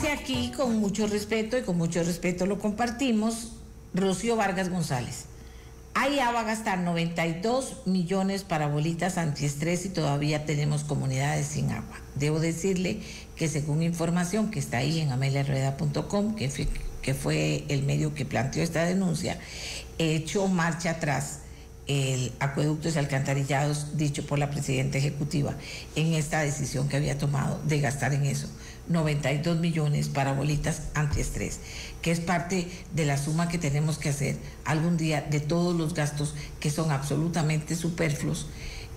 Dice aquí, con mucho respeto, y con mucho respeto lo compartimos, Rocío Vargas González. AIA va a gastar 92 millones para bolitas antiestrés y todavía tenemos comunidades sin agua. Debo decirle que según información que está ahí en ameliarueda.com, que fue el medio que planteó esta denuncia, echó marcha atrás el acueductos y alcantarillados dicho por la presidenta ejecutiva en esta decisión que había tomado de gastar en eso 92 millones para bolitas antiestrés, que es parte de la suma que tenemos que hacer algún día de todos los gastos que son absolutamente superfluos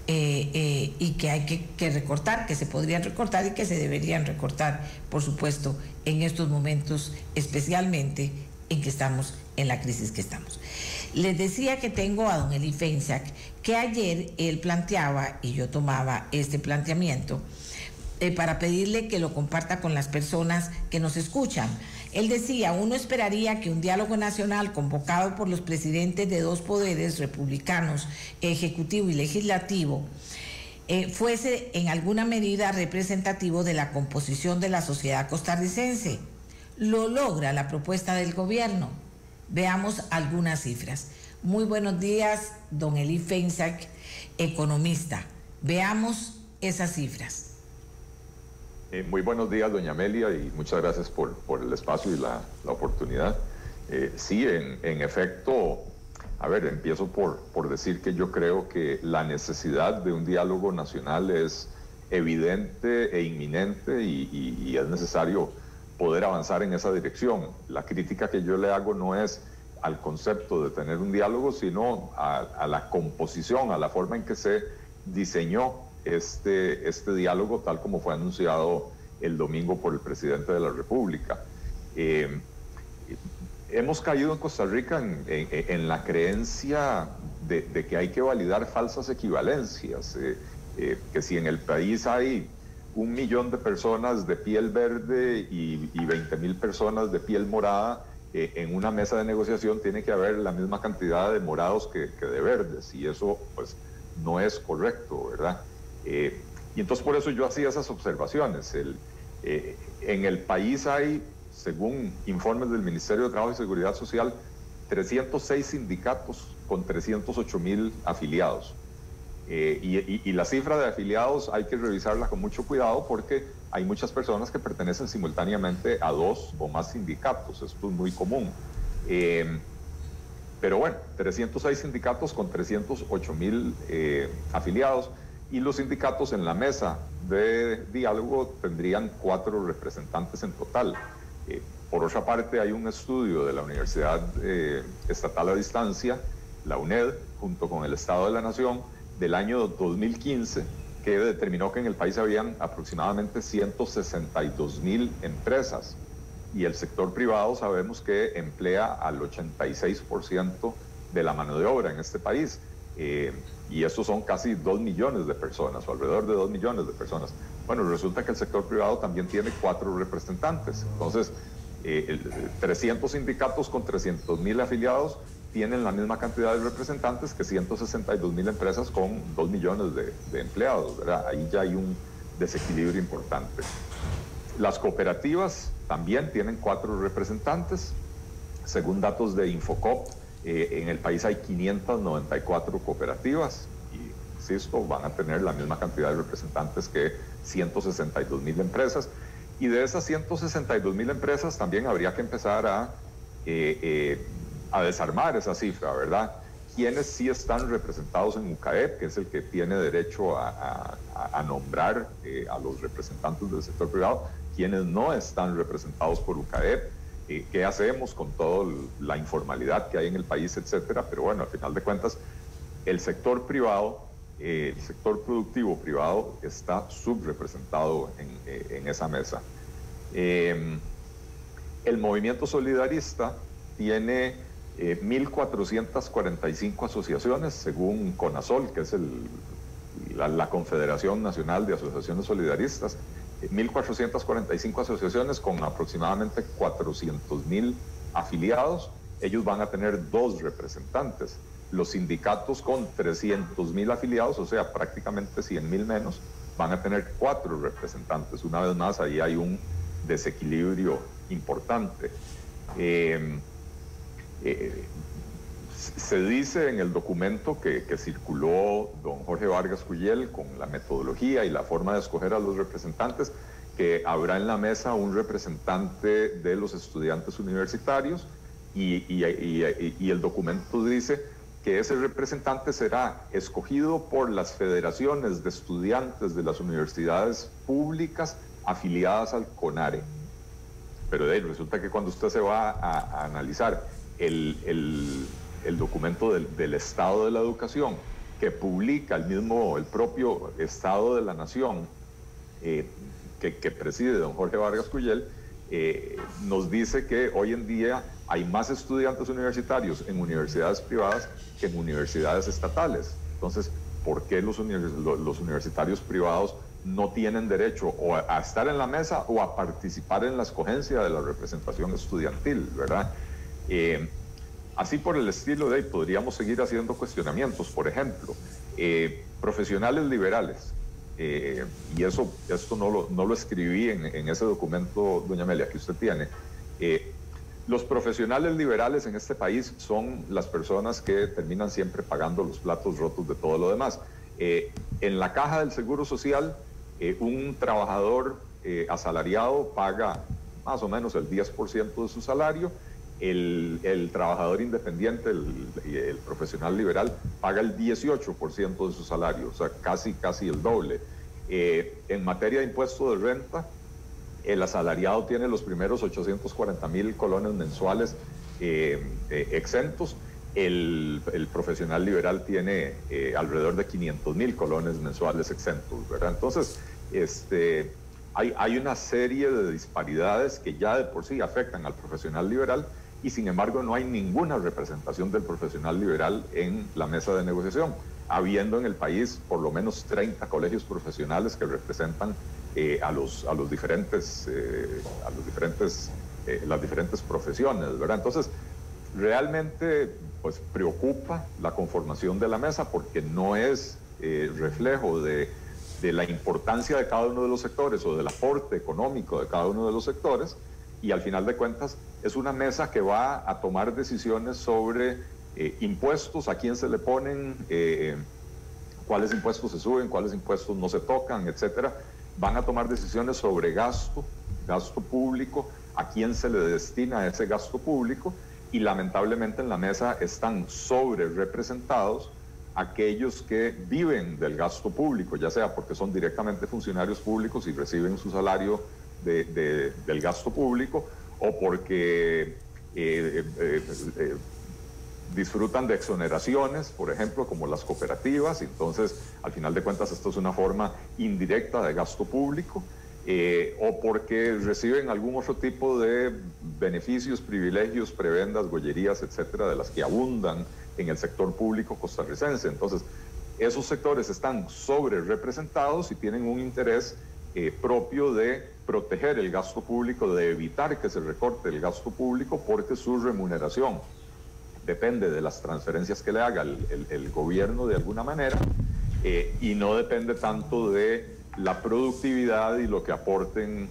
y que hay que recortar, que se podrían recortar y que se deberían recortar, por supuesto, en estos momentos, especialmente en que estamos en la crisis que estamos. Les decía que tengo a don Eli Feinsack, que ayer él planteaba, y yo tomaba este planteamiento, para pedirle que lo comparta con las personas que nos escuchan. Él decía, uno esperaría que un diálogo nacional convocado por los presidentes de dos poderes republicanos, ejecutivo y legislativo, fuese en alguna medida representativo de la composición de la sociedad costarricense. Lo logra la propuesta del gobierno. Veamos algunas cifras. Muy buenos días, don Eli Feinsack, economista. Veamos esas cifras. Muy buenos días, doña Amelia, y muchas gracias por el espacio y la oportunidad. Sí, en efecto, a ver, empiezo por decir que yo creo que la necesidad de un diálogo nacional es evidente e inminente y es necesario poder avanzar en esa dirección. La crítica que yo le hago no es al concepto de tener un diálogo, sino a la composición, a la forma en que se diseñó este diálogo tal como fue anunciado el domingo por el presidente de la República. Hemos caído en Costa Rica en la creencia de que hay que validar falsas equivalencias, que si en el país hay 1 millón de personas de piel verde y 20,000 personas de piel morada, en una mesa de negociación tiene que haber la misma cantidad de morados que de verdes, y eso pues no es correcto, ¿verdad? Y entonces por eso yo hacía esas observaciones. En el país hay, según informes del Ministerio de Trabajo y Seguridad Social, 306 sindicatos con 308,000 afiliados. Y la cifra de afiliados hay que revisarla con mucho cuidado porque hay muchas personas que pertenecen simultáneamente a 2 o más sindicatos. Esto es muy común. Pero bueno, 306 sindicatos con 308,000 afiliados, y los sindicatos en la mesa de diálogo tendrían 4 representantes en total. Por otra parte, hay un estudio de la Universidad Estatal a Distancia, la UNED, junto con el Estado de la Nación, del año 2015, que determinó que en el país habían aproximadamente 162,000 empresas, y el sector privado sabemos que emplea al 86% de la mano de obra en este país, y estos son casi 2 millones de personas, o alrededor de 2 millones de personas. Bueno, resulta que el sector privado también tiene 4 representantes. Entonces, 300 sindicatos con 300,000 afiliados tienen la misma cantidad de representantes que 162,000 empresas con 2 millones de empleados, ¿verdad? Ahí ya hay un desequilibrio importante. Las cooperativas también tienen 4 representantes. Según datos de Infocop, en el país hay 594 cooperativas y, insisto, van a tener la misma cantidad de representantes que 162,000 empresas. Y de esas 162,000 empresas también habría que empezar a desarmar esa cifra, ¿verdad? ¿Quiénes sí están representados en UCAEP, que es el que tiene derecho a nombrar a los representantes del sector privado? ¿Quiénes no están representados por UCAEP? ¿Qué hacemos con toda la informalidad que hay en el país, etcétera? Pero bueno, al final de cuentas, el sector privado, el sector productivo privado está subrepresentado en esa mesa. El movimiento solidarista tiene 1,445 asociaciones, según CONASOL, que es la Confederación Nacional de Asociaciones Solidaristas. 1,445 asociaciones con aproximadamente 400,000 afiliados. Ellos van a tener 2 representantes. Los sindicatos con 300,000 afiliados, o sea, prácticamente 100,000 menos, van a tener 4 representantes. Una vez más, ahí hay un desequilibrio importante. Se dice en el documento que circuló don Jorge Vargas Cuyel con la metodología y la forma de escoger a los representantes, que habrá en la mesa un representante de los estudiantes universitarios y el documento dice que ese representante será escogido por las federaciones de estudiantes de las universidades públicas afiliadas al CONARE. Pero resulta que cuando usted se va a analizar el documento del Estado de la Educación que publica el propio Estado de la Nación que preside don Jorge Vargas Cuyel, nos dice que hoy en día hay más estudiantes universitarios en universidades privadas que en universidades estatales. Entonces, ¿por qué los universitarios privados no tienen derecho o a estar en la mesa o a participar en la escogencia de la representación estudiantil, verdad? Así por el estilo de ahí podríamos seguir haciendo cuestionamientos. Por ejemplo, profesionales liberales, y esto no lo escribí en ese documento, doña Amelia, que usted tiene. Los profesionales liberales en este país son las personas que terminan siempre pagando los platos rotos de todo lo demás. En la caja del Seguro Social, un trabajador asalariado paga más o menos el 10% de su salario. El trabajador independiente, el profesional liberal, paga el 18% de su salario, o sea, casi el doble. En materia de impuesto de renta, el asalariado tiene los primeros 840,000 colones mensuales exentos. El profesional liberal tiene alrededor de 500,000 colones mensuales exentos, ¿verdad? Entonces, hay una serie de disparidades que ya de por sí afectan al profesional liberal, y sin embargo no hay ninguna representación del profesional liberal en la mesa de negociación, habiendo en el país por lo menos 30 colegios profesionales que representan las diferentes profesiones, ¿verdad? Entonces, realmente pues preocupa la conformación de la mesa, porque no es reflejo de la importancia de cada uno de los sectores o del aporte económico de cada uno de los sectores, y al final de cuentas es una mesa que va a tomar decisiones sobre impuestos, a quién se le ponen, cuáles impuestos se suben, cuáles impuestos no se tocan, etcétera. Van a tomar decisiones sobre gasto público, a quién se le destina ese gasto público, y lamentablemente en la mesa están sobre representados aquellos que viven del gasto público, ya sea porque son directamente funcionarios públicos y reciben su salario del gasto público, o porque disfrutan de exoneraciones, por ejemplo, como las cooperativas. Entonces, al final de cuentas, esto es una forma indirecta de gasto público, o porque reciben algún otro tipo de beneficios, privilegios, prebendas, gollerías, etcétera, de las que abundan en el sector público costarricense. Entonces, esos sectores están sobre representados y tienen un interés propio de proteger el gasto público, de evitar que se recorte el gasto público, porque su remuneración depende de las transferencias que le haga el gobierno de alguna manera, y no depende tanto de la productividad y lo que aporten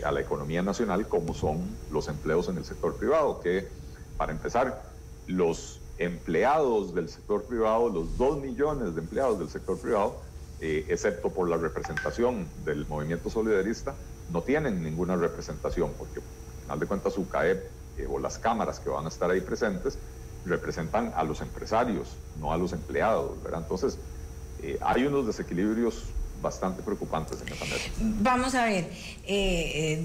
a la economía nacional, como son los empleos en el sector privado, que, para empezar, los empleados del sector privado, los 2 millones de empleados del sector privado, excepto por la representación del movimiento solidarista, no tienen ninguna representación, porque al final de cuentas UCAEP o las cámaras que van a estar ahí presentes representan a los empresarios, no a los empleados, ¿verdad? Entonces, hay unos desequilibrios bastante preocupantes en esa mesa. Vamos a ver,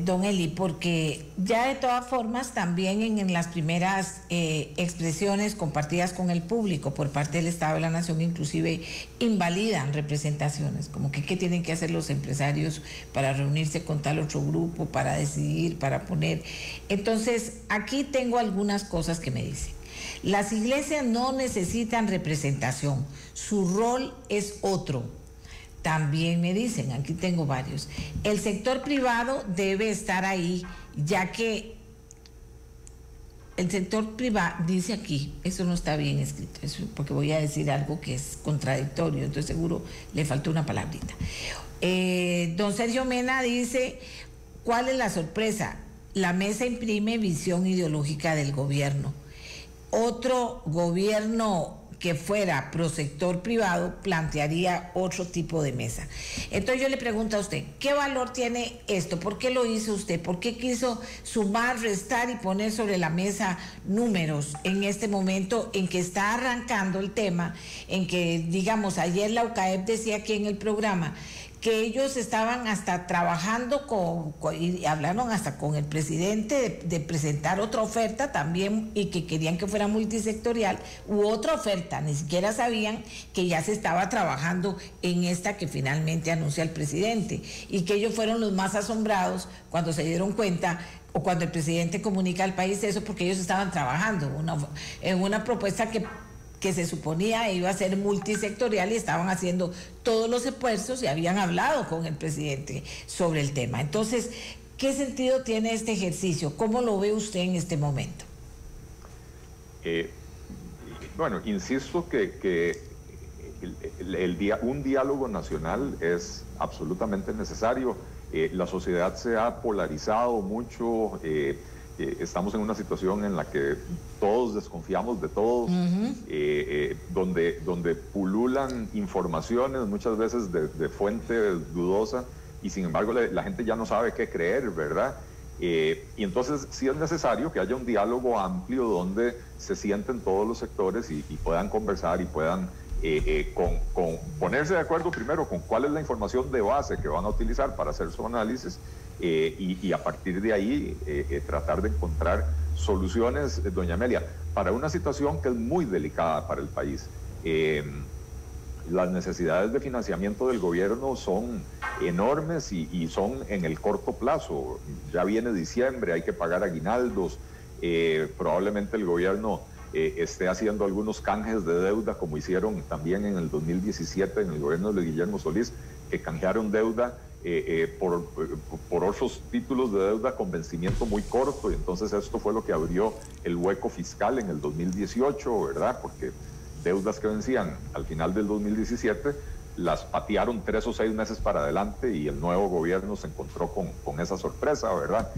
don Eli, porque ya de todas formas también en las primeras expresiones compartidas con el público por parte del Estado de la Nación, inclusive invalidan representaciones, como que qué tienen que hacer los empresarios para reunirse con tal otro grupo, para decidir, para poner. Entonces, aquí tengo algunas cosas que me dicen. Las iglesias no necesitan representación, su rol es otro. También me dicen, aquí tengo varios, el sector privado debe estar ahí, ya que el sector privado, dice aquí, eso no está bien escrito, porque voy a decir algo que es contradictorio, entonces seguro le faltó una palabrita. Don Sergio Mena dice, ¿Cuál es la sorpresa? La mesa imprime visión ideológica del gobierno. Otro gobierno que fuera pro sector privado plantearía otro tipo de mesa. Entonces yo le pregunto a usted, ¿qué valor tiene esto? ¿Por qué lo hizo usted? ¿Por qué quiso sumar, restar y poner sobre la mesa números en este momento en que está arrancando el tema, en que, digamos, ayer la UCAEP decía aquí en el programa que ellos estaban hasta trabajando y hablaron hasta con el presidente de presentar otra oferta también, y que querían que fuera multisectorial u otra oferta, ni siquiera sabían que ya se estaba trabajando en esta que finalmente anuncia el presidente, y que ellos fueron los más asombrados cuando se dieron cuenta o cuando el presidente comunica al país eso, porque ellos estaban trabajando en una propuesta que se suponía iba a ser multisectorial, y estaban haciendo todos los esfuerzos y habían hablado con el presidente sobre el tema. Entonces, ¿qué sentido tiene este ejercicio? ¿Cómo lo ve usted en este momento? Bueno, insisto que un diálogo nacional es absolutamente necesario. La sociedad se ha polarizado mucho. Estamos en una situación en la que todos desconfiamos de todos, donde pululan informaciones muchas veces de fuente dudosa, y sin embargo la gente ya no sabe qué creer, ¿verdad? Y entonces sí es necesario que haya un diálogo amplio donde se sienten todos los sectores y puedan conversar y puedan ponerse de acuerdo primero con cuál es la información de base que van a utilizar para hacer su análisis, y a partir de ahí tratar de encontrar soluciones, doña Amelia, para una situación que es muy delicada para el país. Las necesidades de financiamiento del gobierno son enormes y son en el corto plazo. Ya viene diciembre, hay que pagar aguinaldos, probablemente el gobierno esté haciendo algunos canjes de deuda, como hicieron también en el 2017 en el gobierno de Guillermo Solís, que canjearon deuda por otros títulos de deuda con vencimiento muy corto, y entonces esto fue lo que abrió el hueco fiscal en el 2018, ¿verdad? Porque deudas que vencían al final del 2017 las patearon 3 o 6 meses para adelante, y el nuevo gobierno se encontró con esa sorpresa, ¿verdad?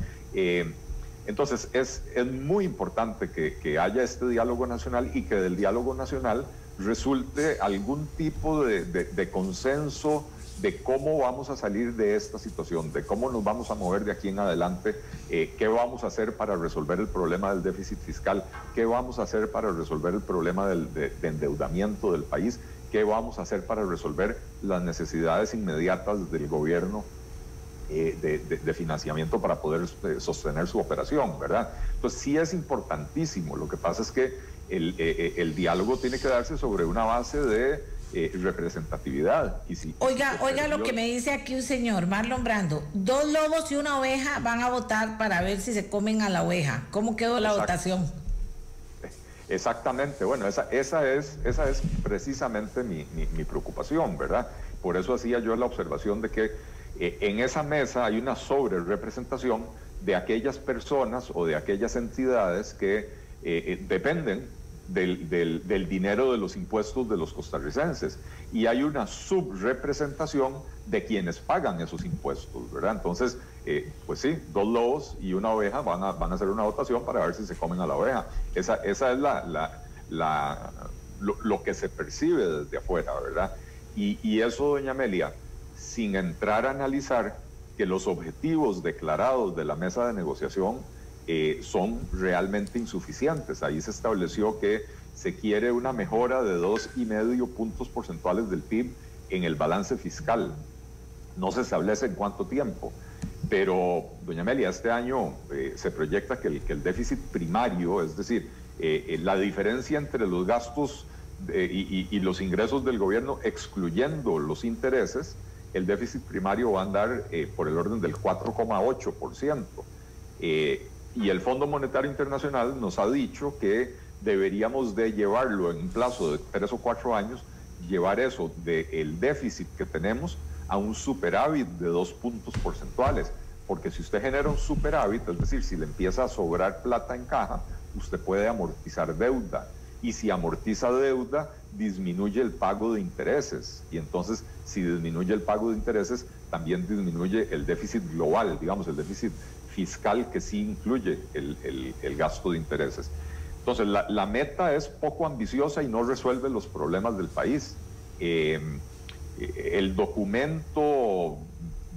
Entonces es muy importante que haya este diálogo nacional, y que del diálogo nacional resulte algún tipo de consenso de cómo vamos a salir de esta situación, de cómo nos vamos a mover de aquí en adelante, qué vamos a hacer para resolver el problema del déficit fiscal, qué vamos a hacer para resolver el problema de endeudamiento del país, qué vamos a hacer para resolver las necesidades inmediatas del gobierno de financiamiento para poder sostener su operación, ¿verdad? Entonces sí es importantísimo. Lo que pasa es que el diálogo tiene que darse sobre una base de representatividad. Oiga lo que me dice aquí un señor, Marlon Brando: 2 lobos y una oveja van a votar para ver si se comen a la oveja. ¿Cómo quedó la votación? Exactamente, bueno, esa es precisamente mi preocupación, ¿verdad? Por eso hacía yo la observación de que en esa mesa hay una sobrerepresentación de aquellas personas o de aquellas entidades que dependen del dinero de los impuestos de los costarricenses, y hay una subrepresentación de quienes pagan esos impuestos, ¿verdad? Entonces, pues sí, 2 lobos y una oveja van a hacer una votación para ver si se comen a la oveja. Esa es lo que se percibe desde afuera, ¿verdad? Y eso, doña Amelia, sin entrar a analizar que los objetivos declarados de la mesa de negociación son realmente insuficientes. Ahí se estableció que se quiere una mejora de 2,5 puntos porcentuales del PIB en el balance fiscal. No se establece en cuánto tiempo, pero, doña Amelia, este año se proyecta que el déficit primario, es decir, la diferencia entre los gastos y los ingresos del gobierno, excluyendo los intereses, el déficit primario va a andar por el orden del 4,8%. Y el Fondo Monetario Internacional nos ha dicho que deberíamos de llevarlo en un plazo de 3 o 4 años, llevar eso del déficit que tenemos a un superávit de 2 puntos porcentuales. Porque si usted genera un superávit, es decir, si le empieza a sobrar plata en caja, usted puede amortizar deuda. y si amortiza deuda, disminuye el pago de intereses. Y entonces, si disminuye el pago de intereses, también disminuye el déficit global, digamos, el déficit fiscal que sí incluye el gasto de intereses. Entonces, la meta es poco ambiciosa y no resuelve los problemas del país. El documento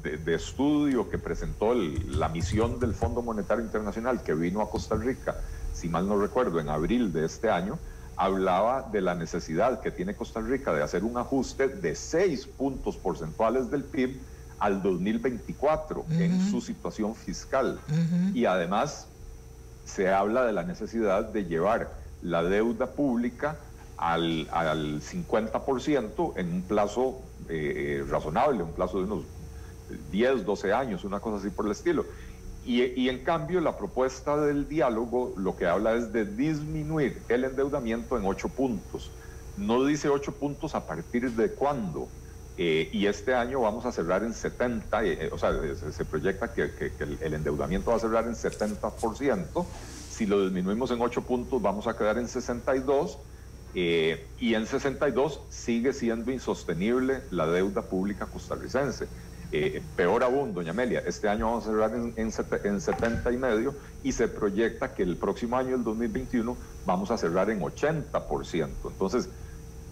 de estudio que presentó la misión del Fondo Monetario Internacional, que vino a Costa Rica, si mal no recuerdo, en abril de este año, hablaba de la necesidad que tiene Costa Rica de hacer un ajuste de 6 puntos porcentuales del PIB al 2024 en su situación fiscal. Y además se habla de la necesidad de llevar la deuda pública al 50% en un plazo razonable, un plazo de unos 10, 12 años, una cosa así por el estilo. Y en cambio, la propuesta del diálogo lo que habla es de disminuir el endeudamiento en 8 puntos. No dice 8 puntos a partir de cuándo. Y este año vamos a cerrar en 70, o sea, se proyecta que el endeudamiento va a cerrar en 70%. Si lo disminuimos en 8 puntos, vamos a quedar en 62. Y en 62 sigue siendo insostenible la deuda pública costarricense. Peor aún, doña Amelia, este año vamos a cerrar en 70,5 y se proyecta que el próximo año, el 2021, vamos a cerrar en 80%. Entonces,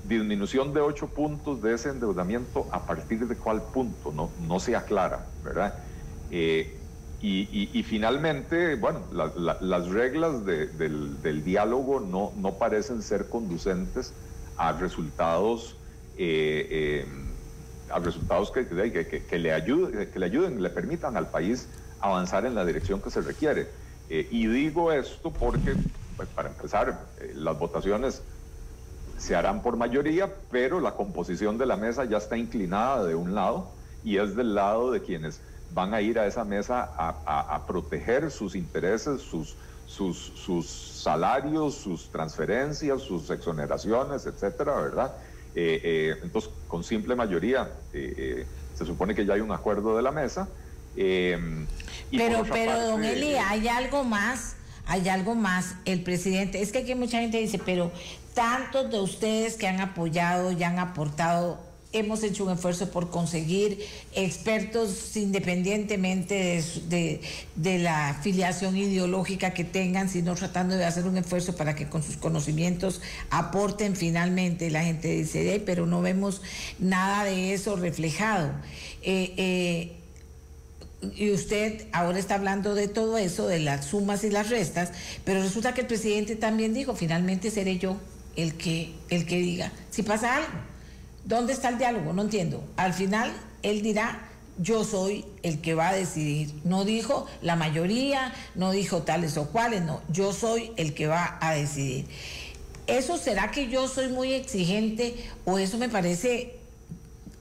disminución de 8 puntos de ese endeudamiento, ¿a partir de cuál punto? No se aclara, ¿verdad? Y finalmente, bueno, las reglas del diálogo no parecen ser conducentes a resultados que le ayuden, le permitan al país avanzar en la dirección que se requiere. Y digo esto porque, pues, para empezar, las votaciones se harán por mayoría, pero la composición de la mesa ya está inclinada de un lado, y es del lado de quienes van a ir a esa mesa a proteger sus intereses, sus salarios, sus transferencias, sus exoneraciones, etcétera, ¿verdad? Entonces, con simple mayoría, se supone que ya hay un acuerdo de la mesa. Pero don Eli, hay algo más. El presidente, es que aquí mucha gente dice, pero tantos de ustedes que han apoyado y han aportado, hemos hecho un esfuerzo por conseguir expertos independientemente de la afiliación ideológica que tengan, sino tratando de hacer un esfuerzo para que con sus conocimientos aporten finalmente. La gente dice, pero no vemos nada de eso reflejado. Y usted ahora está hablando de todo eso, de las sumas y las restas, pero resulta que el presidente también dijo, finalmente seré yo el que diga si pasa algo. ¿Dónde está el diálogo? No entiendo. Al final, él dirá, yo soy el que va a decidir. No dijo la mayoría, no dijo tales o cuales, no. Yo soy el que va a decidir. ¿Eso será que yo soy muy exigente o eso me parece,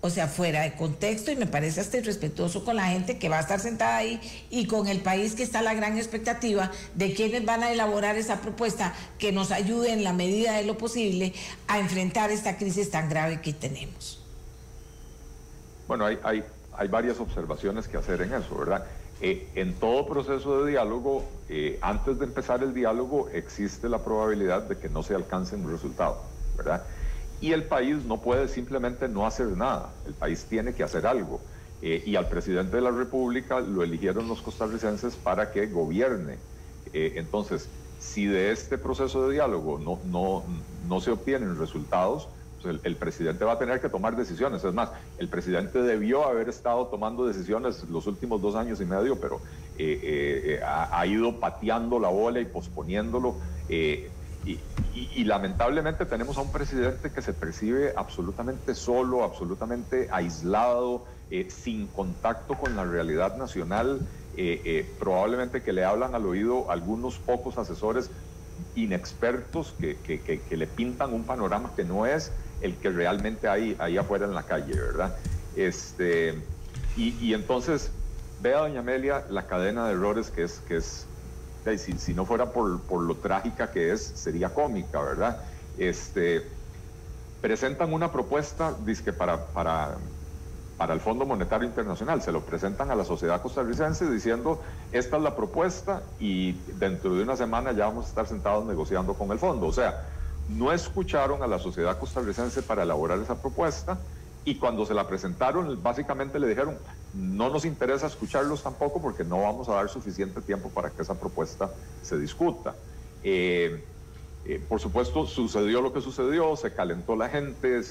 o sea, fuera de contexto, y me parece hasta irrespetuoso con la gente que va a estar sentada ahí y con el país, que está la gran expectativa de quienes van a elaborar esa propuesta que nos ayude en la medida de lo posible a enfrentar esta crisis tan grave que tenemos? Bueno, hay varias observaciones que hacer en eso, ¿verdad? En todo proceso de diálogo, antes de empezar el diálogo, existe la probabilidad de que no se alcance un resultado, ¿verdad? Y el país no puede simplemente no hacer nada, el país tiene que hacer algo. Y al presidente de la República lo eligieron los costarricenses para que gobierne. Entonces, si de este proceso de diálogo no se obtienen resultados, pues el presidente va a tener que tomar decisiones. Es más, el presidente debió haber estado tomando decisiones los últimos 2 años y medio, pero ha ido pateando la bola y posponiéndolo. Y lamentablemente tenemos a un presidente que se percibe absolutamente solo, absolutamente aislado, sin contacto con la realidad nacional, probablemente que le hablan al oído algunos pocos asesores inexpertos que le pintan un panorama que no es el que realmente hay ahí afuera en la calle, ¿verdad? Y entonces, vea, doña Amelia, la cadena de errores que es si no fuera por lo trágica que es, sería cómica, ¿verdad? Presentan una propuesta, dizque para el Fondo Monetario Internacional, se lo presentan a la sociedad costarricense diciendo, esta es la propuesta y dentro de una semana ya vamos a estar sentados negociando con el fondo. O sea, no escucharon a la sociedad costarricense para elaborar esa propuesta, y cuando se la presentaron básicamente le dijeron, no nos interesa escucharlos tampoco porque no vamos a dar suficiente tiempo para que esa propuesta se discuta. Por supuesto, sucedió lo que sucedió, se calentó la gente,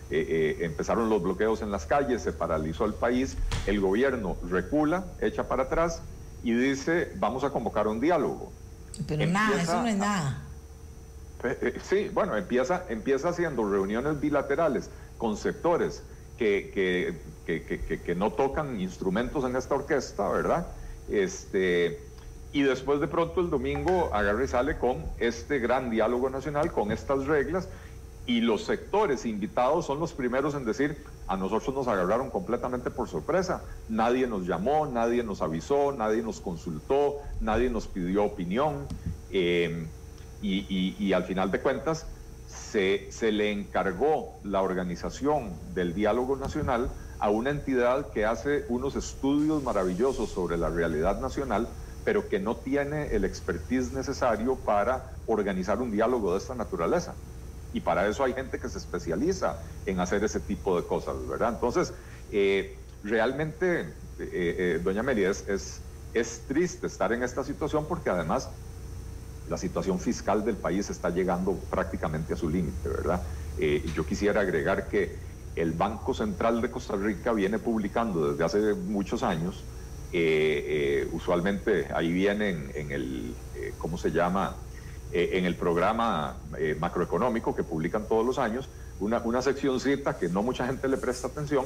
empezaron los bloqueos en las calles, se paralizó el país, el gobierno recula, echa para atrás y dice, vamos a convocar un diálogo. Pero nada, eso no es nada. Sí, bueno, empieza haciendo reuniones bilaterales con sectores que no tocan instrumentos en esta orquesta, ¿verdad? Y después de pronto el domingo agarra y sale con este gran diálogo nacional, con estas reglas, y los sectores invitados son los primeros en decir, a nosotros nos agarraron completamente por sorpresa, nadie nos llamó, nadie nos avisó, nadie nos consultó, nadie nos pidió opinión, y al final de cuentas se le encargó la organización del diálogo nacional a una entidad que hace unos estudios maravillosos sobre la realidad nacional, pero que no tiene el expertise necesario para organizar un diálogo de esta naturaleza. Y para eso hay gente que se especializa en hacer ese tipo de cosas, ¿verdad? Entonces, realmente, doña Meli, es triste estar en esta situación porque además la situación fiscal del país está llegando prácticamente a su límite, ¿verdad? Yo quisiera agregar que el Banco Central de Costa Rica viene publicando desde hace muchos años, usualmente ahí vienen en el, ¿cómo se llama?, en el programa macroeconómico que publican todos los años, una seccioncita que no mucha gente le presta atención,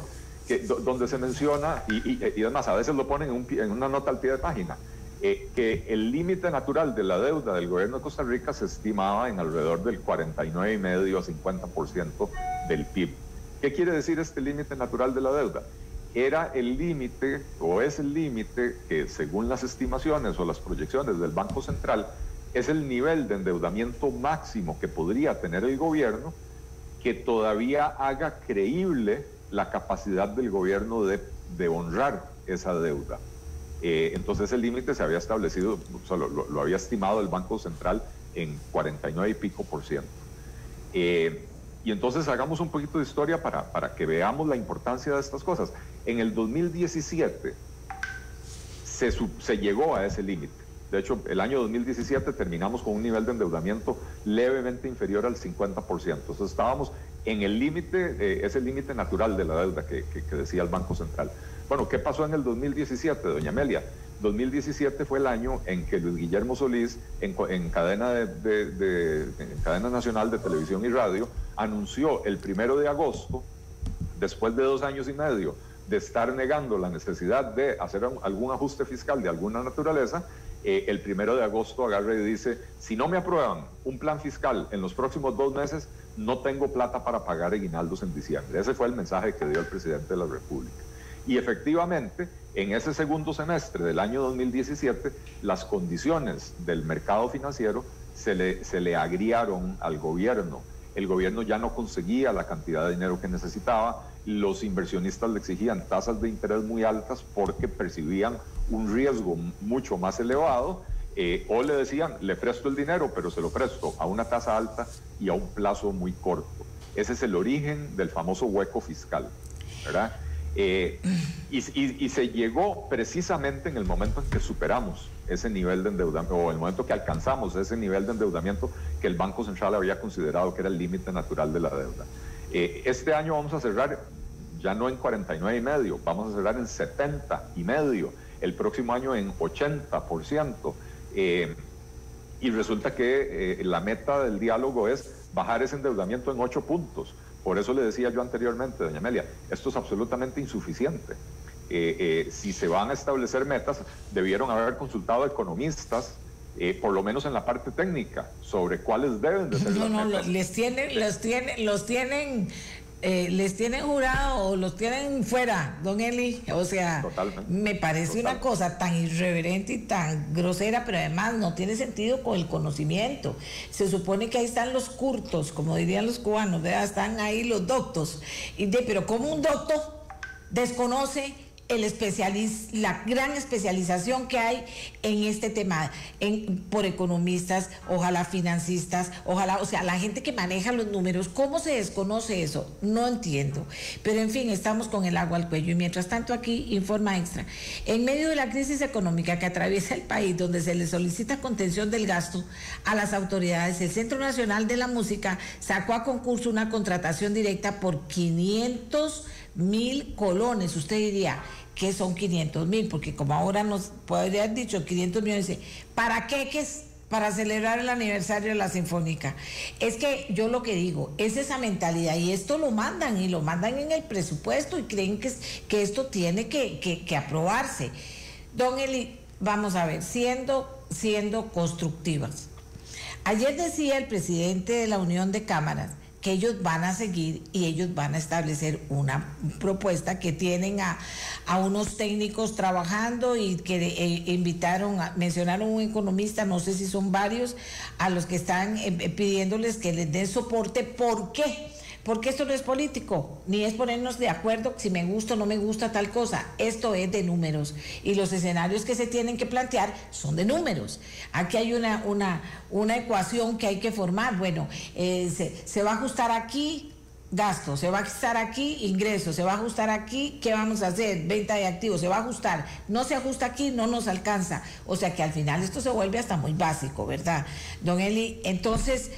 donde se menciona, y además a veces lo ponen en una nota al pie de página, que el límite natural de la deuda del gobierno de Costa Rica se estimaba en alrededor del 49,5% a 50% del PIB. ¿Qué quiere decir este límite natural de la deuda? Era el límite, o es el límite, que según las estimaciones o las proyecciones del Banco Central, es el nivel de endeudamiento máximo que podría tener el gobierno, que todavía haga creíble la capacidad del gobierno de honrar esa deuda. Entonces el límite se había establecido, o sea, lo había estimado el Banco Central en 49 y pico %. Y entonces hagamos un poquito de historia para que veamos la importancia de estas cosas. En el 2017 se llegó a ese límite. De hecho, el año 2017 terminamos con un nivel de endeudamiento levemente inferior al 50%. Entonces estábamos en el límite, ese límite natural de la deuda que decía el Banco Central. Bueno, ¿qué pasó en el 2017, doña Amelia? 2017 fue el año en que Luis Guillermo Solís, en cadena nacional de televisión y radio, anunció el 1 de agosto, después de 2 años y medio de estar negando la necesidad de hacer algún ajuste fiscal de alguna naturaleza, el 1 de agosto agarra y dice, si no me aprueban un plan fiscal en los próximos 2 meses, no tengo plata para pagar aguinaldos en diciembre. Ese fue el mensaje que dio el presidente de la República. Y efectivamente, en ese segundo semestre del año 2017, las condiciones del mercado financiero se le agriaron al gobierno. El gobierno ya no conseguía la cantidad de dinero que necesitaba, los inversionistas le exigían tasas de interés muy altas porque percibían un riesgo mucho más elevado, o le decían, le presto el dinero, pero se lo presto a una tasa alta y a un plazo muy corto. Ese es el origen del famoso hueco fiscal, ¿verdad? Y se llegó precisamente en el momento en que superamos ese nivel de endeudamiento, o en el momento que alcanzamos ese nivel de endeudamiento que el Banco Central había considerado que era el límite natural de la deuda. Este año vamos a cerrar ya no en 49,5%, vamos a cerrar en 70,5%, el próximo año en 80%, y resulta que la meta del diálogo es bajar ese endeudamiento en 8 puntos. Por eso le decía yo anteriormente, doña Amelia, esto es absolutamente insuficiente. Si se van a establecer metas, debieron haber consultado a economistas, por lo menos en la parte técnica, sobre cuáles deben de ser las metas. Les tienen jurado o los tienen fuera, don Eli. O sea, me parece una cosa tan irreverente y tan grosera, pero además no tiene sentido con el conocimiento. Se supone que ahí están los curtos, como dirían los cubanos, ¿verdad? Están ahí los doctos. Pero ¿cómo un doctor desconoce la gran especialización que hay en este tema, por economistas, ojalá financistas, ojalá, o sea, la gente que maneja los números. ¿Cómo se desconoce eso? No entiendo. Pero en fin, estamos con el agua al cuello. Y mientras tanto aquí, Informa Extra. En medio de la crisis económica que atraviesa el país, donde se le solicita contención del gasto a las autoridades, el Centro Nacional de la Música sacó a concurso una contratación directa por 500.000 colones. Usted diría, ¿qué son 500.000? Porque como ahora nos podría haber dicho 500 millones, ¿para qué? ¿Qué es? Para celebrar el aniversario de la Sinfónica. Es que yo lo que digo, es esa mentalidad, y esto lo mandan en el presupuesto y creen que esto tiene que aprobarse. Don Eli, vamos a ver, siendo constructivas. Ayer decía el presidente de la Unión de Cámaras que ellos van a seguir y ellos van a establecer una propuesta, que tienen a unos técnicos trabajando y que mencionaron un economista, no sé si son varios, a los que están pidiéndoles que les den soporte. ¿Por qué? Porque esto no es político, ni es ponernos de acuerdo si me gusta o no me gusta tal cosa. Esto es de números, y los escenarios que se tienen que plantear son de números. Aquí hay una ecuación que hay que formar. Bueno, se va a ajustar aquí gasto, se va a ajustar aquí ingresos, se va a ajustar aquí, ¿qué vamos a hacer? Venta de activos, se va a ajustar, no se ajusta aquí, no nos alcanza. O sea que al final esto se vuelve hasta muy básico, ¿verdad, don Eli? Entonces,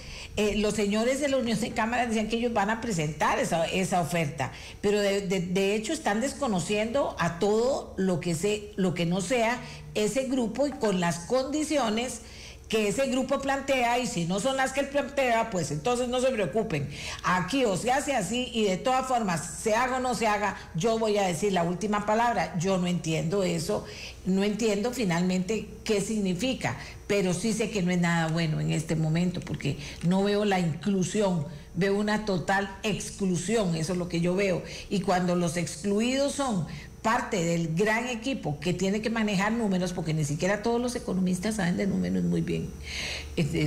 los señores de la Unión de Cámaras decían que ellos van a presentar esa oferta, pero de hecho están desconociendo a todo lo que no sea ese grupo, y con las condiciones que ese grupo plantea, y si no son las que él plantea, pues entonces no se preocupen. Aquí o se hace así, y de todas formas, se haga o no se haga, yo voy a decir la última palabra. Yo no entiendo eso, no entiendo finalmente qué significa, pero sí sé que no es nada bueno en este momento, porque no veo la inclusión, veo una total exclusión, eso es lo que yo veo. Y cuando los excluidos son parte del gran equipo que tiene que manejar números, porque ni siquiera todos los economistas saben de números muy bien,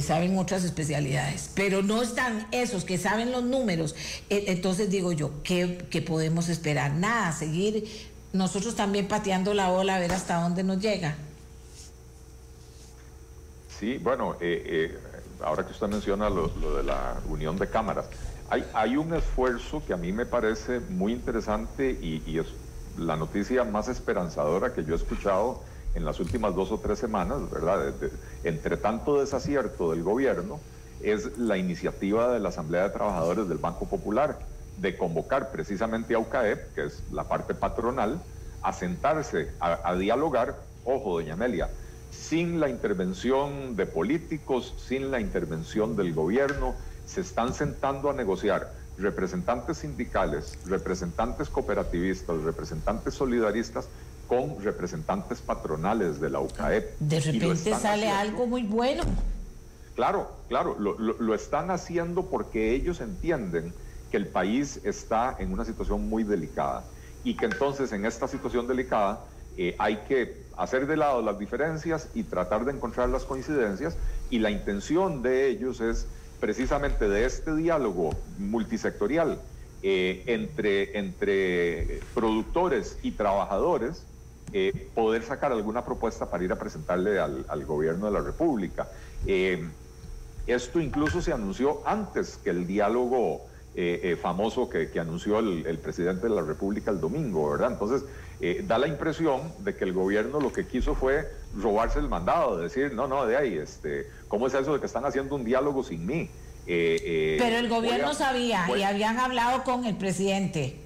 saben otras especialidades, pero no están esos que saben los números. Entonces digo yo, ¿qué podemos esperar? Nada, seguir nosotros también pateando la bola a ver hasta dónde nos llega. Sí, bueno, ahora que usted menciona lo de la Unión de Cámaras, hay un esfuerzo que a mí me parece muy interesante, y es la noticia más esperanzadora que yo he escuchado en las últimas 2 o 3 semanas, ¿verdad? Entre tanto desacierto del gobierno, es la iniciativa de la Asamblea de Trabajadores del Banco Popular de convocar precisamente a UCAEP, que es la parte patronal, a sentarse a dialogar, ojo, doña Amelia, sin la intervención de políticos, sin la intervención del gobierno. Se están sentando a negociar representantes sindicales, representantes cooperativistas, representantes solidaristas con representantes patronales de la UCAEP. De repente sale algo muy bueno. Claro, lo están haciendo porque ellos entienden que el país está en una situación muy delicada, y que entonces en esta situación delicada hay que hacer de lado las diferencias y tratar de encontrar las coincidencias, y la intención de ellos es precisamente de este diálogo multisectorial entre productores y trabajadores, poder sacar alguna propuesta para ir a presentarle al gobierno de la República. Esto incluso se anunció antes que el diálogo famoso que anunció el presidente de la República el domingo, ¿verdad? Entonces, da la impresión de que el gobierno lo que quiso fue robarse el mandado, de decir, no, de ahí, ¿cómo es eso de que están haciendo un diálogo sin mí? Pero el gobierno sabía y habían hablado con el presidente.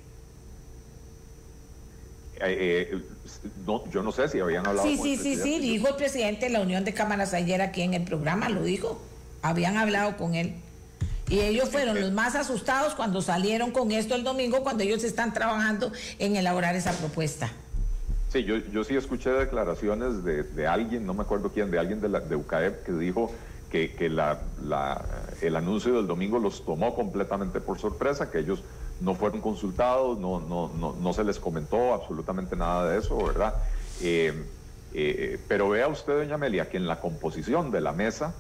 No, yo no sé si habían hablado con el presidente. Sí, dijo el presidente de la Unión de Cámaras ayer aquí en el programa, lo dijo, habían hablado con él. Y ellos fueron los más asustados cuando salieron con esto el domingo, cuando ellos están trabajando en elaborar esa propuesta. Sí, yo sí escuché declaraciones de alguien, no me acuerdo quién, de alguien de UCAEP, que dijo que el anuncio del domingo los tomó completamente por sorpresa, que ellos no fueron consultados, no se les comentó absolutamente nada de eso, ¿verdad? Pero vea usted, doña Amelia, que en la composición de la mesa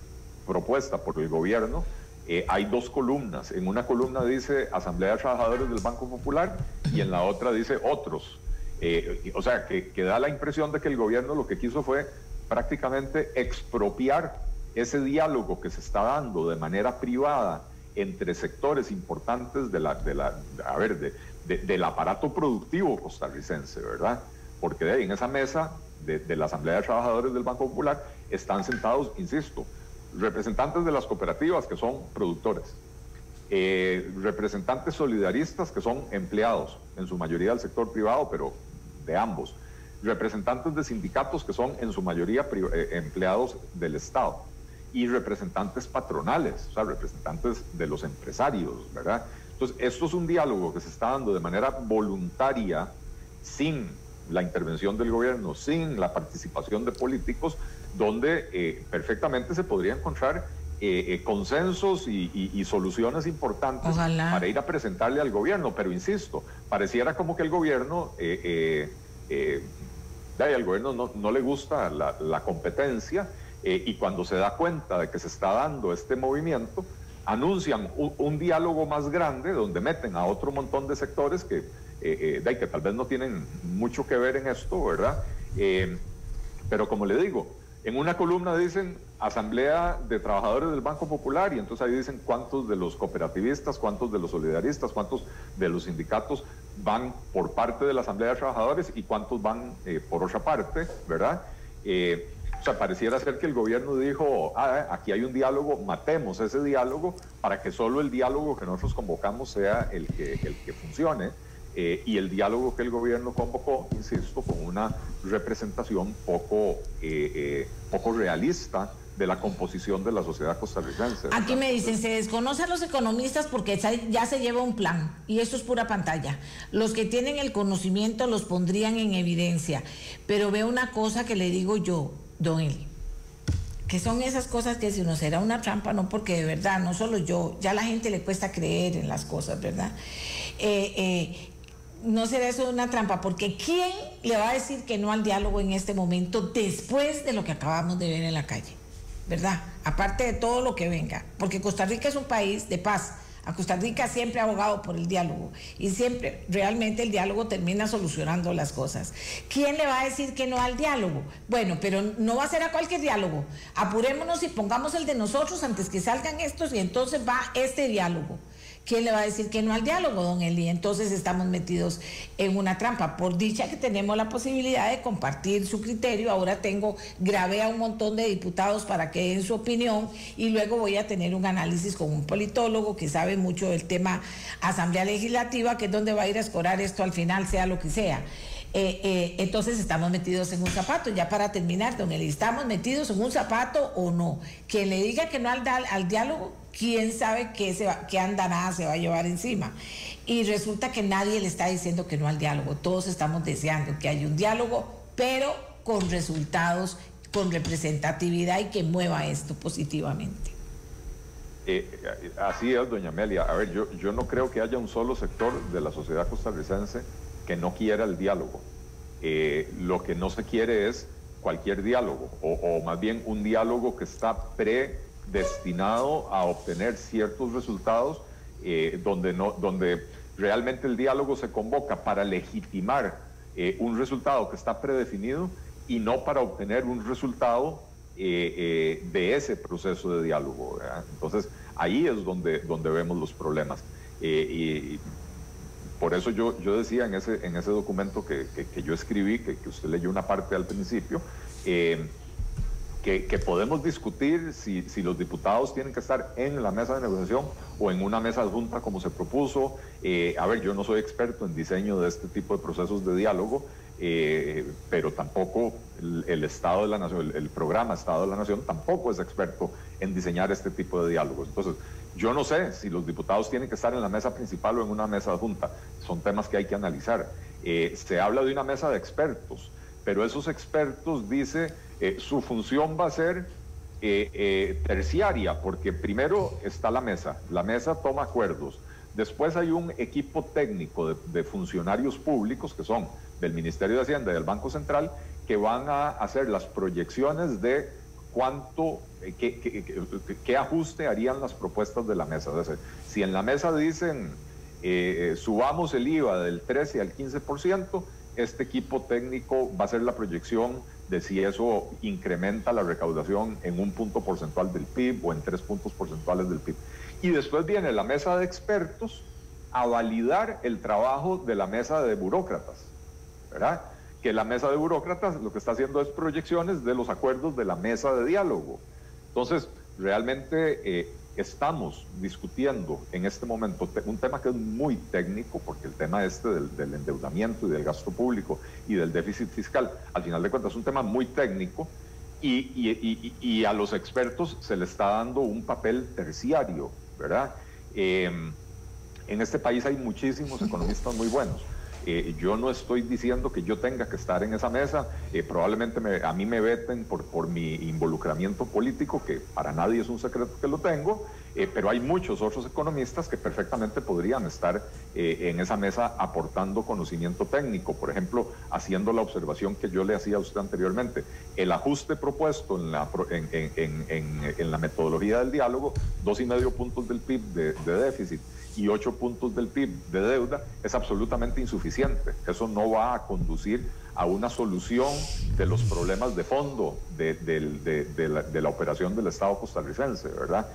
propuesta por el gobierno, hay 2 columnas. En una columna dice Asamblea de Trabajadores del Banco Popular y en la otra dice otros. O sea, que da la impresión de que el gobierno lo que quiso fue prácticamente expropiar ese diálogo que se está dando de manera privada entre sectores importantes del aparato productivo costarricense, ¿verdad? Porque de ahí en esa mesa de la Asamblea de Trabajadores del Banco Popular están sentados, insisto, representantes de las cooperativas que son productores, representantes solidaristas que son empleados, en su mayoría del sector privado, pero de ambos, representantes de sindicatos que son en su mayoría empleados del Estado, y representantes patronales, o sea, representantes de los empresarios, ¿verdad? Entonces, esto es un diálogo que se está dando de manera voluntaria, sin la intervención del gobierno, sin la participación de políticos, donde perfectamente se podría encontrar consensos y soluciones importantes. Ojalá. Para ir a presentarle al gobierno, pero insisto, pareciera como que el gobierno, al gobierno no le gusta la competencia, y cuando se da cuenta de que se está dando este movimiento, anuncian un diálogo más grande donde meten a otro montón de sectores que tal vez no tienen mucho que ver en esto, ¿verdad? Pero como le digo, en una columna dicen Asamblea de Trabajadores del Banco Popular, y entonces ahí dicen cuántos de los cooperativistas, cuántos de los solidaristas, cuántos de los sindicatos van por parte de la Asamblea de Trabajadores y cuántos van por otra parte, ¿verdad? O sea, pareciera ser que el gobierno dijo, aquí hay un diálogo, matemos ese diálogo para que solo el diálogo que nosotros convocamos sea el que funcione, y el diálogo que el gobierno convocó, insisto, con una representación poco realista de la composición de la sociedad costarricense. Aquí me dicen, se desconoce a los economistas porque ya se lleva un plan, y esto es pura pantalla. Los que tienen el conocimiento los pondrían en evidencia, pero veo una cosa que le digo yo, don Eli, que son esas cosas que si uno será una trampa, no, porque de verdad, no solo yo, ya a la gente le cuesta creer en las cosas, ¿verdad? No será eso una trampa, porque ¿quién le va a decir que no al diálogo en este momento después de lo que acabamos de ver en la calle? ¿Verdad? Aparte de todo lo que venga, porque Costa Rica es un país de paz. A Costa Rica siempre ha abogado por el diálogo, y siempre realmente el diálogo termina solucionando las cosas. ¿Quién le va a decir que no al diálogo? Bueno, pero no va a ser a cualquier diálogo. Apurémonos y pongamos el de nosotros antes que salgan estos, y entonces va este diálogo. ¿Quién le va a decir que no al diálogo, don Eli? Entonces estamos metidos en una trampa. Por dicha que tenemos la posibilidad de compartir su criterio, ahora grabé a un montón de diputados para que den su opinión, y luego voy a tener un análisis con un politólogo que sabe mucho del tema Asamblea Legislativa, que es donde va a ir a escorar esto al final, sea lo que sea. Entonces estamos metidos en un zapato. Ya para terminar, don Eli, ¿estamos metidos en un zapato o no? Quien le diga que no al diálogo, quién sabe qué andanada se va a llevar encima. Y resulta que nadie le está diciendo que no al diálogo. Todos estamos deseando que haya un diálogo, pero con resultados, con representatividad, y que mueva esto positivamente. Así es, doña Amelia. A ver, yo no creo que haya un solo sector de la sociedad costarricense que no quiera el diálogo. Lo que no se quiere es cualquier diálogo, o más bien un diálogo que está predestinado a obtener ciertos resultados, donde realmente el diálogo se convoca para legitimar un resultado que está predefinido, y no para obtener un resultado de ese proceso de diálogo, ¿verdad? Entonces ahí es donde vemos los problemas, y por eso yo decía en ese documento que yo escribí, que usted leyó una parte al principio, que podemos discutir si los diputados tienen que estar en la mesa de negociación o en una mesa adjunta como se propuso. A ver, yo no soy experto en diseño de este tipo de procesos de diálogo, pero tampoco el Estado de la Nación, el programa Estado de la Nación tampoco es experto en diseñar este tipo de diálogos. Entonces, yo no sé si los diputados tienen que estar en la mesa principal o en una mesa adjunta. Son temas que hay que analizar. Se habla de una mesa de expertos, pero esos expertos, dice, su función va a ser terciaria, porque primero está la mesa toma acuerdos, después hay un equipo técnico de funcionarios públicos que son del Ministerio de Hacienda y del Banco Central, que van a hacer las proyecciones de cuánto, qué ajuste harían las propuestas de la mesa. Es decir, si en la mesa dicen subamos el IVA del 13 al 15%, este equipo técnico va a hacer la proyección de si eso incrementa la recaudación en 1 punto porcentual del PIB o en 3 puntos porcentuales del PIB. Y después viene la mesa de expertos a validar el trabajo de la mesa de burócratas, ¿verdad? Que la mesa de burócratas lo que está haciendo es proyecciones de los acuerdos de la mesa de diálogo. Entonces, realmente estamos discutiendo en este momento un tema que es muy técnico, porque el tema del endeudamiento y del gasto público y del déficit fiscal, al final de cuentas es un tema muy técnico, y a los expertos se le está dando un papel terciario, ¿verdad? En este país hay muchísimos economistas muy buenos. Yo no estoy diciendo que yo tenga que estar en esa mesa, probablemente a mí me veten por mi involucramiento político, que para nadie es un secreto que lo tengo, pero hay muchos otros economistas que perfectamente podrían estar en esa mesa aportando conocimiento técnico, por ejemplo, haciendo la observación que yo le hacía a usted anteriormente. El ajuste propuesto en la metodología del diálogo, 2,5 puntos del PIB de déficit, y 8 puntos del PIB de deuda, es absolutamente insuficiente. Eso no va a conducir a una solución de los problemas de fondo de la operación del Estado costarricense, ¿verdad?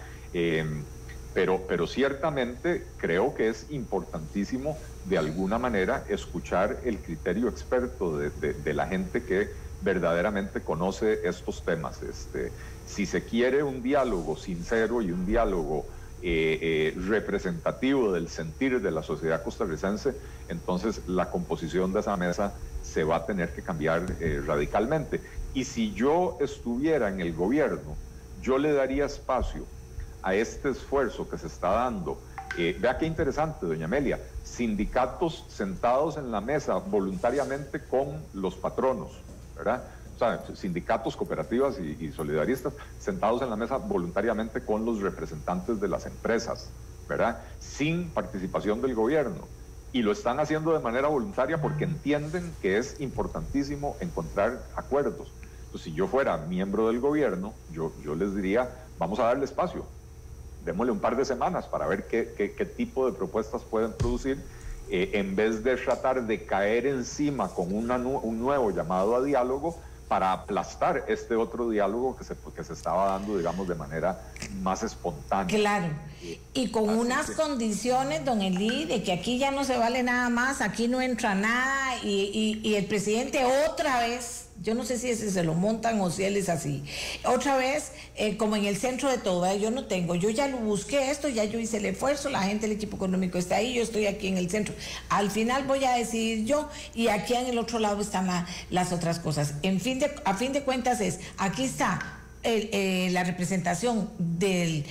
Pero ciertamente creo que es importantísimo de alguna manera escuchar el criterio experto de la gente que verdaderamente conoce estos temas. Si se quiere un diálogo sincero y un diálogo representativo del sentir de la sociedad costarricense, entonces la composición de esa mesa se va a tener que cambiar radicalmente. Y si yo estuviera en el gobierno, yo le daría espacio a este esfuerzo que se está dando. Vea qué interesante, doña Amelia, sindicatos sentados en la mesa voluntariamente con los patronos, ¿verdad? O sea, sindicatos, cooperativas y solidaristas sentados en la mesa voluntariamente con los representantes de las empresas, ¿verdad? Sin participación del gobierno. Y lo están haciendo de manera voluntaria porque entienden que es importantísimo encontrar acuerdos. Entonces, si yo fuera miembro del gobierno, yo les diría, vamos a darle espacio, démosle un par de semanas para ver qué tipo de propuestas pueden producir, en vez de tratar de caer encima con un nuevo llamado a diálogo para aplastar este otro diálogo que se estaba dando, digamos, de manera más espontánea. Claro, y con unas condiciones, don Eli, de que aquí ya no se vale nada más, aquí no entra nada, y el presidente otra vez, yo no sé si ese se lo montan o si él es así, otra vez, como en el centro de todo, yo ya lo busqué esto, ya yo hice el esfuerzo, la gente del equipo económico está ahí, yo estoy aquí en el centro, al final voy a decidir yo, y aquí en el otro lado están las otras cosas. A fin de cuentas aquí está la representación del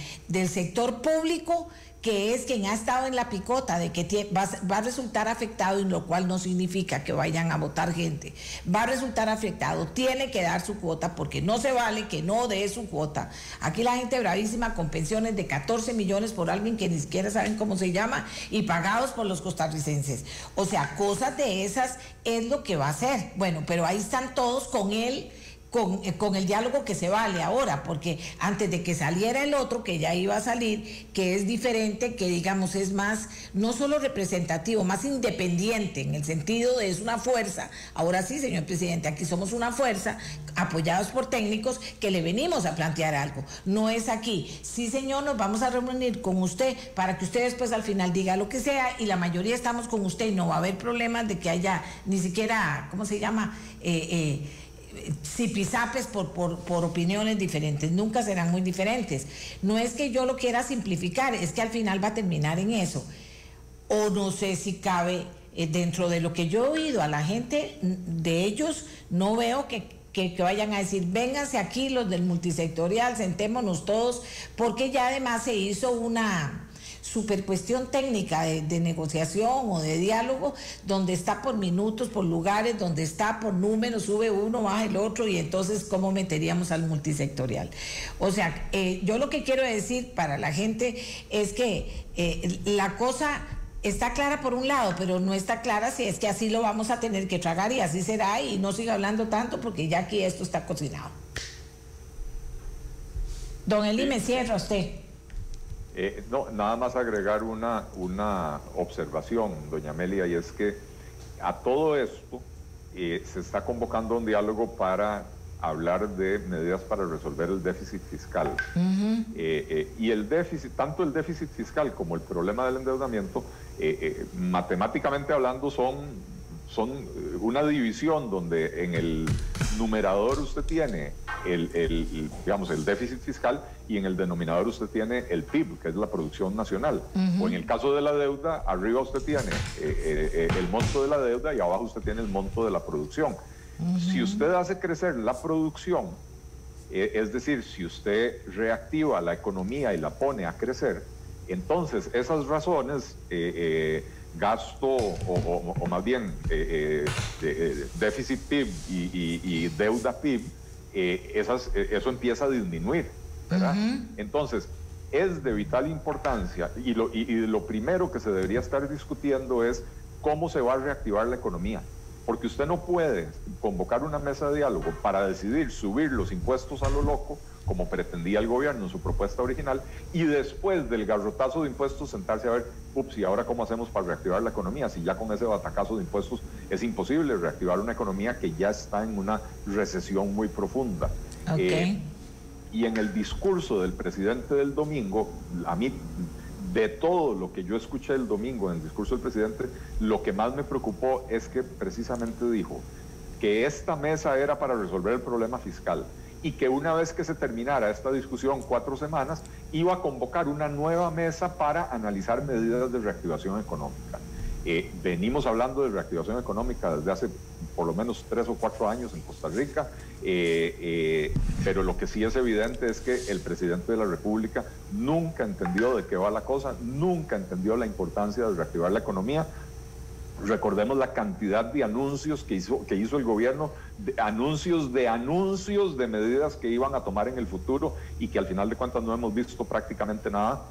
sector público, que es quien ha estado en la picota de que va a resultar afectado, y lo cual no significa que vayan a votar gente, va a resultar afectado, tiene que dar su cuota, porque no se vale que no dé su cuota. Aquí la gente bravísima con pensiones de 14 millones por alguien que ni siquiera saben cómo se llama, y pagados por los costarricenses. O sea, cosas de esas es lo que va a hacer. Bueno, pero ahí están todos con él, con el diálogo que se vale ahora, porque antes de que saliera el otro, que ya iba a salir, que es diferente, que digamos es más, no solo representativo, más independiente, en el sentido de es una fuerza. Ahora sí, señor presidente, aquí somos una fuerza, apoyados por técnicos, que le venimos a plantear algo. No es aquí, sí señor, nos vamos a reunir con usted para que usted después al final diga lo que sea, y la mayoría estamos con usted, y no va a haber problemas de que haya ni siquiera, ¿cómo se llama?, zipizapes por opiniones diferentes. Nunca serán muy diferentes. No es que yo lo quiera simplificar, es que al final va a terminar en eso. O no sé si cabe, dentro de lo que yo he oído a la gente de ellos, no veo que vayan a decir, vénganse aquí los del multisectorial, sentémonos todos, porque ya además se hizo una super cuestión técnica de negociación o de diálogo, donde está por minutos, por lugares, donde está por números, sube uno, baja el otro, y entonces ¿cómo meteríamos al multisectorial? O sea, yo lo que quiero decir para la gente es que la cosa está clara por un lado, pero no está clara si es que así lo vamos a tener que tragar, y así será, y no siga hablando tanto porque ya aquí esto está cocinado. Don Eli, me cierra usted. No, nada más agregar una observación, doña Amelia, y es que a todo esto se está convocando un diálogo para hablar de medidas para resolver el déficit fiscal. Y el déficit, tanto el déficit fiscal como el problema del endeudamiento, matemáticamente hablando, son una división donde en el numerador usted tiene digamos, el déficit fiscal y en el denominador usted tiene el PIB, que es la producción nacional. O en el caso de la deuda, arriba usted tiene el monto de la deuda y abajo usted tiene el monto de la producción. Si usted hace crecer la producción, es decir, si usted reactiva la economía y la pone a crecer, entonces esas razones, gasto o más bien déficit PIB y deuda PIB, eso empieza a disminuir, ¿verdad? Entonces, es de vital importancia y lo primero que se debería estar discutiendo es cómo se va a reactivar la economía. Porque usted no puede convocar una mesa de diálogo para decidir subir los impuestos a lo loco, como pretendía el gobierno en su propuesta original, y después del garrotazo de impuestos sentarse a ver, ups, ¿y ahora cómo hacemos para reactivar la economía? Si ya con ese batacazo de impuestos es imposible reactivar una economía que ya está en una recesión muy profunda. Y en el discurso del presidente del domingo, a mí, de todo lo que yo escuché el domingo en el discurso del presidente, lo que más me preocupó es que precisamente dijo que esta mesa era para resolver el problema fiscal y que una vez que se terminara esta discusión, 4 semanas, iba a convocar una nueva mesa para analizar medidas de reactivación económica. Venimos hablando de reactivación económica desde hace por lo menos 3 o 4 años en Costa Rica, pero lo que sí es evidente es que el presidente de la República nunca entendió de qué va la cosa, nunca entendió la importancia de reactivar la economía. Recordemos la cantidad de anuncios que hizo el gobierno, anuncios de medidas que iban a tomar en el futuro y que al final de cuentas no hemos visto prácticamente nada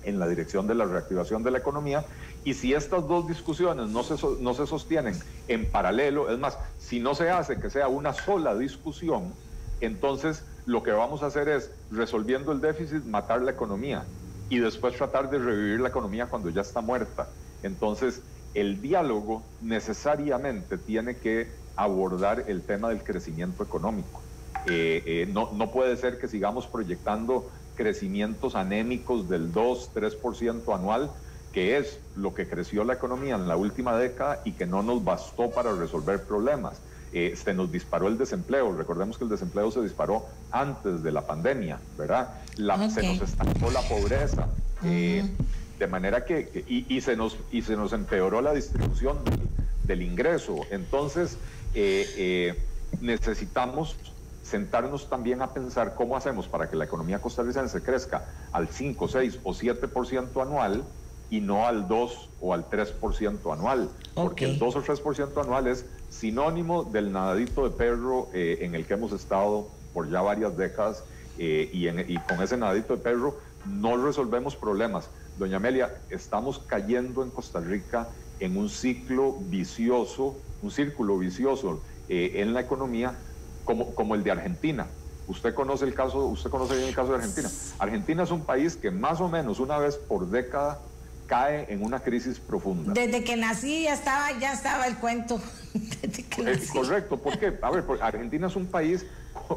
en la dirección de la reactivación de la economía. Y si estas dos discusiones no se sostienen en paralelo, es más, si no se hace que sea una sola discusión, entonces lo que vamos a hacer es, resolviendo el déficit, matar la economía y después tratar de revivir la economía cuando ya está muerta. Entonces, el diálogo necesariamente tiene que abordar el tema del crecimiento económico. No puede ser que sigamos proyectando crecimientos anémicos del 2-3% anual, que es lo que creció la economía en la última década y que no nos bastó para resolver problemas. Se nos disparó el desempleo, recordemos que el desempleo se disparó antes de la pandemia, ¿verdad? Se nos estancó la pobreza, de manera que se nos empeoró la distribución del ingreso. Entonces, necesitamos sentarnos también a pensar cómo hacemos para que la economía costarricense crezca al 5, 6 o 7% anual y no al 2 o al 3% anual, porque el 2 o 3% anual es sinónimo del nadadito de perro en el que hemos estado por ya varias décadas, y con ese nadadito de perro no resolvemos problemas. Doña Amelia, estamos cayendo en Costa Rica en un círculo vicioso en la economía, como el de Argentina. Usted conoce bien el caso de Argentina. Argentina es un país que más o menos una vez por década cae en una crisis profunda. Desde que nací ya estaba el cuento. Correcto, porque, a ver, Argentina es un país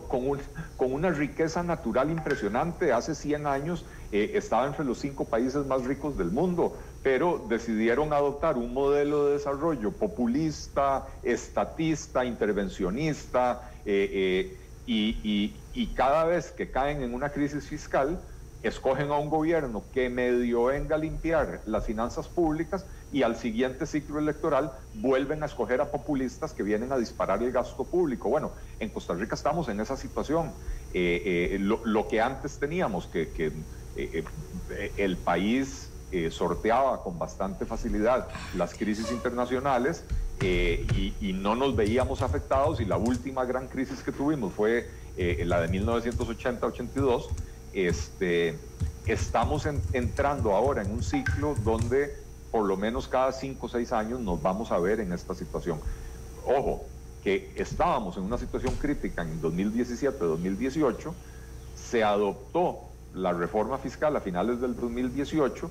con una riqueza natural impresionante. Hace 100 años estaba entre los 5 países más ricos del mundo, pero decidieron adoptar un modelo de desarrollo populista, estatista, intervencionista, y cada vez que caen en una crisis fiscal, escogen a un gobierno que medio venga a limpiar las finanzas públicas y al siguiente ciclo electoral vuelven a escoger a populistas que vienen a disparar el gasto público. Bueno, en Costa Rica estamos en esa situación. Lo que antes teníamos, que el país sorteaba con bastante facilidad las crisis internacionales y no nos veíamos afectados, y la última gran crisis que tuvimos fue la de 1980-82. Estamos entrando ahora en un ciclo donde por lo menos cada 5 o 6 años nos vamos a ver en esta situación. Ojo, que estábamos en una situación crítica en 2017-2018, se adoptó la reforma fiscal a finales del 2018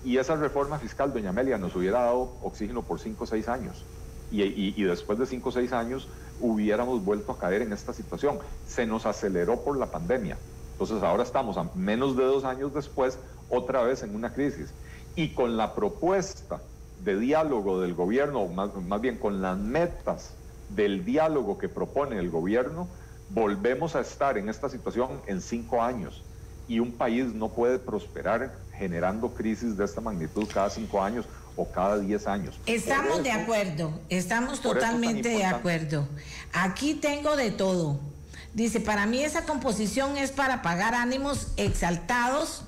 y esa reforma fiscal, doña Amelia, nos hubiera dado oxígeno por 5 o 6 años. y después de 5 o 6 años hubiéramos vuelto a caer en esta situación. Se nos aceleró por la pandemia. Entonces ahora estamos a menos de 2 años después, otra vez en una crisis. Y con la propuesta de diálogo del gobierno, más bien con las metas del diálogo que propone el gobierno, volvemos a estar en esta situación en 5 años. Y un país no puede prosperar generando crisis de esta magnitud cada 5 años o cada 10 años. Estamos de acuerdo, estamos totalmente de acuerdo. Aquí tengo de todo. Dice, para mí esa composición es para apagar ánimos exaltados,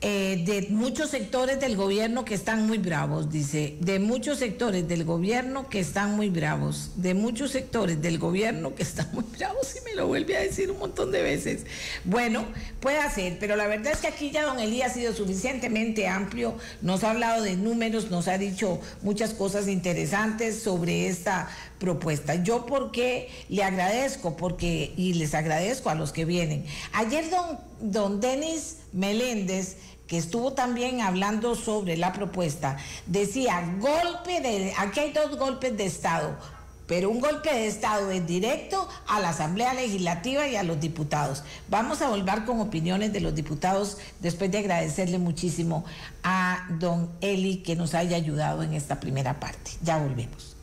de muchos sectores del gobierno que están muy bravos, dice, de muchos sectores del gobierno que están muy bravos, y me lo vuelve a decir un montón de veces. Bueno, puede ser, pero la verdad es que aquí ya don Elías ha sido suficientemente amplio, nos ha hablado de números, nos ha dicho muchas cosas interesantes sobre esta propuesta. Yo porque le agradezco, y les agradezco a los que vienen. Ayer don Denis Meléndez, que estuvo también hablando sobre la propuesta, decía, aquí hay 2 golpes de Estado, pero un golpe de Estado es directo a la Asamblea Legislativa y a los diputados. Vamos a volver con opiniones de los diputados después de agradecerle muchísimo a don Eli que nos haya ayudado en esta primera parte. Ya volvemos.